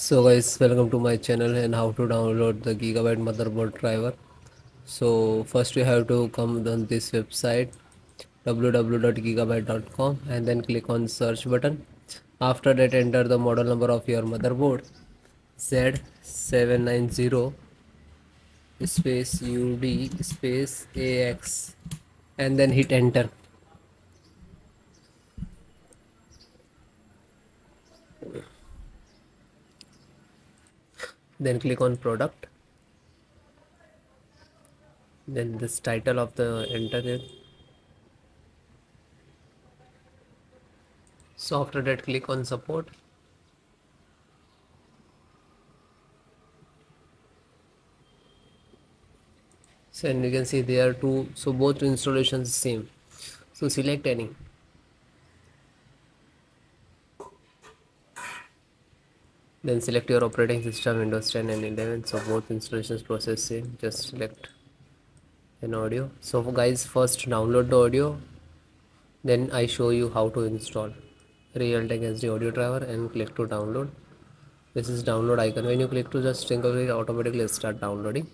So guys, welcome to my channel and how to download the Gigabyte motherboard driver. So first you have to come on this website www.gigabyte.com and then click on search button. After that enter the model number of your motherboard Z790 space UD space AX and then hit enter. Then click on product. Then this title of the enter it. So after that click on support. So and you can see there are two, so both installations same. So select any. Then select your operating system Windows 10 and 11. So both installations process same. Just select an audio. So guys, first download the audio. Then I show you how to install Realtek SD audio driver and click to download. This is download icon. When you click to just think of it, automatically start downloading.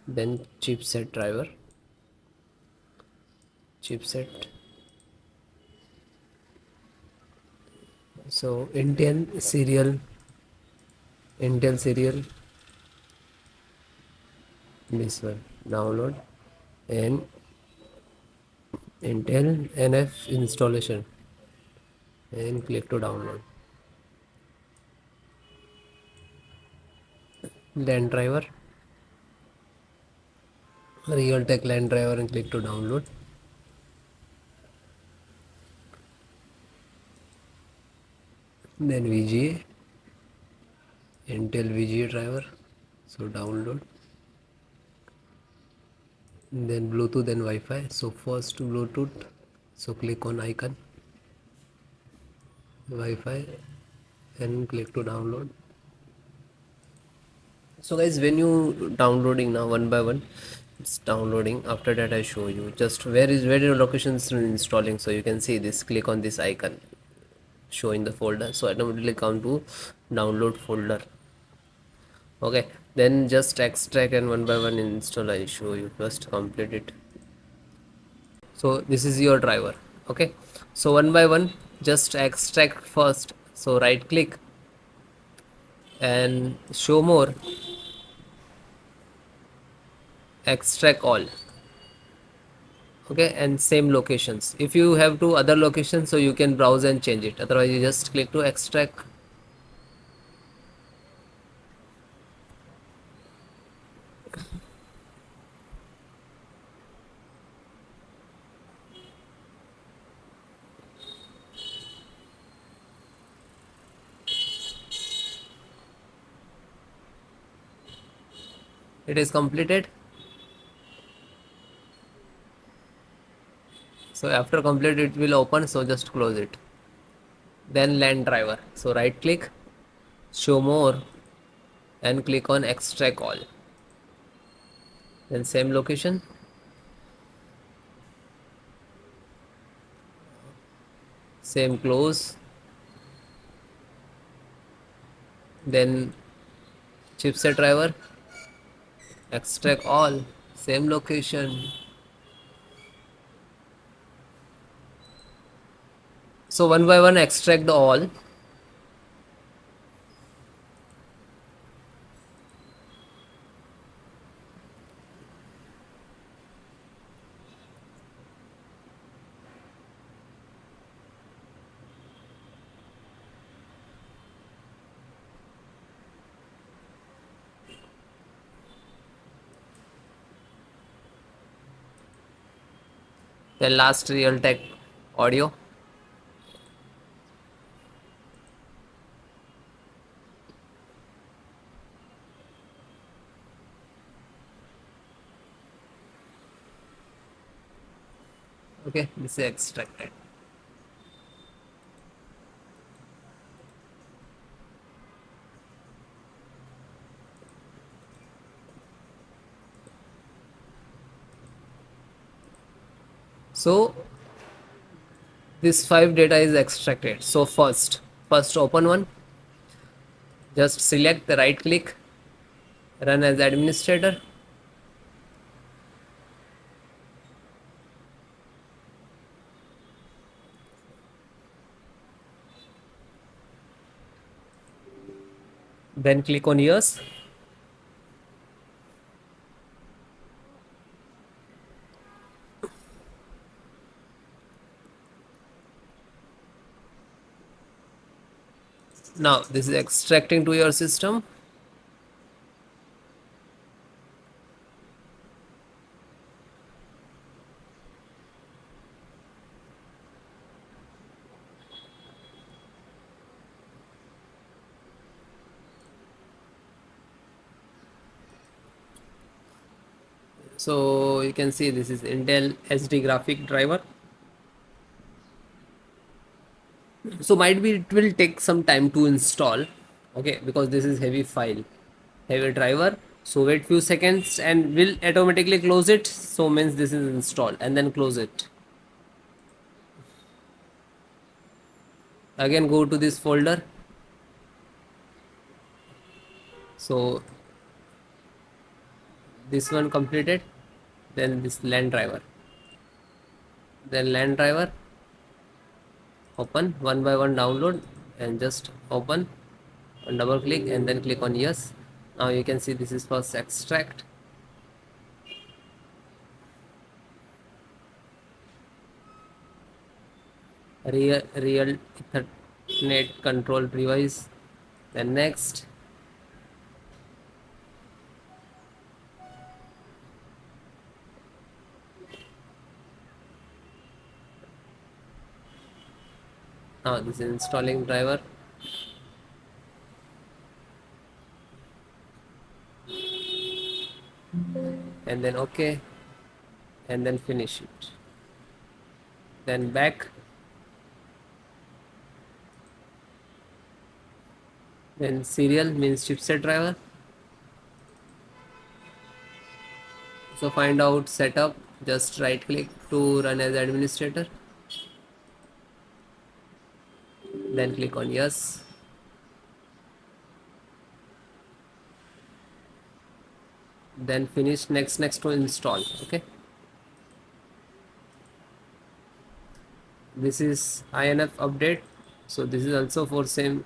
Then chipset driver. Chipset. So Intel serial this one download and Intel NF installation and click to download. LAN driver, Realtek LAN driver and click to download. Then VGA, Intel VGA driver, so download. Then Bluetooth and Wi-Fi. So first Bluetooth, so click on icon, Wi-Fi and click to download. So guys, when you downloading now one by one, it's downloading. After that I show you just where your location is installing. So you can see this, click on this icon, show in the folder, so automatically come to download folder. Okay, then just extract and one by one install. I show you, first complete it. So this is your driver. Okay, so one by one just extract first. So right click and show more, extract all. Okay, and same locations. If you have two other locations, so you can browse and change it, otherwise you just click to extract. It is completed. So after complete it will open, so just close it. Then LAN driver, so right click, show more and click on extract all. Then same location, same close. Then chipset driver, extract all, same location. So one by one extract all. Then last Realtek audio. Okay, this is extracted. So this 5 data is extracted. So first open one, Just select the right click, run as administrator. Then click on yes. Now this is extracting to your system. So you can see this is Intel SD graphic driver. So might be it will take some time to install, okay, because this is heavy file, heavy driver. So wait few seconds and will automatically close it. So means this is installed, and then close it. Again go to this folder. So this one completed, then this LAN driver, then LAN driver, open one by one, download, and just open and double click and then click on yes. Now you can see this is first extract. Real Ethernet control device. Then next. Now this is installing driver. And then OK, and then finish it. Then back. Then serial means chipset driver. So find out setup, just right click to run as administrator, then click on yes. Then finish next to install. Okay, this is INF update. So this is also for same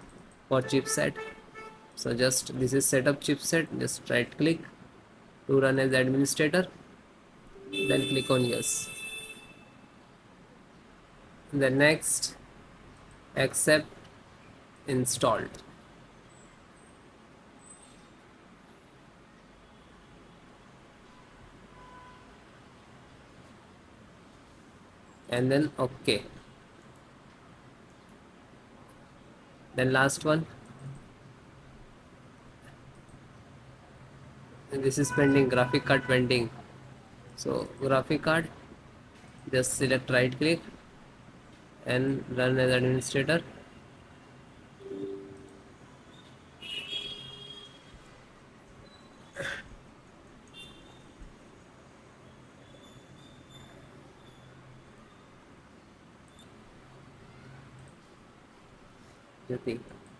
for chipset. So just this is setup chipset, just right click to run as administrator, then click on yes. Then next, accept, installed, and then OK. Then last one, and this is pending, graphic card pending. So graphic card, just select right click and run as administrator.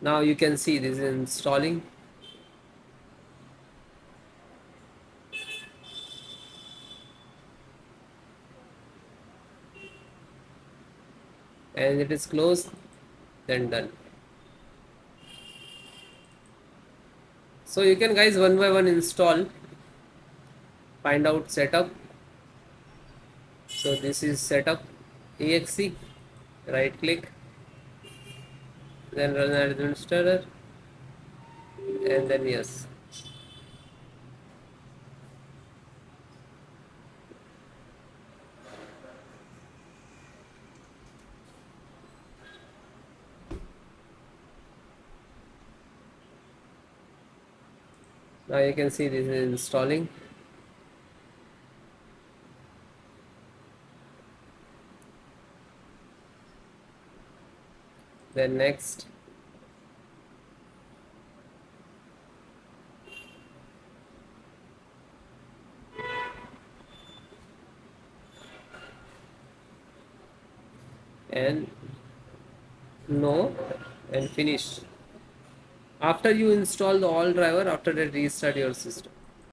Now you can see this is installing. And it is closed, then done. So you can guys one by one install, find out setup. So this is setup exe, right click, then run as administrator, and then yes. Now you can see this is installing. Then next, and no, and finish. After you install the all driver, after that restart your system.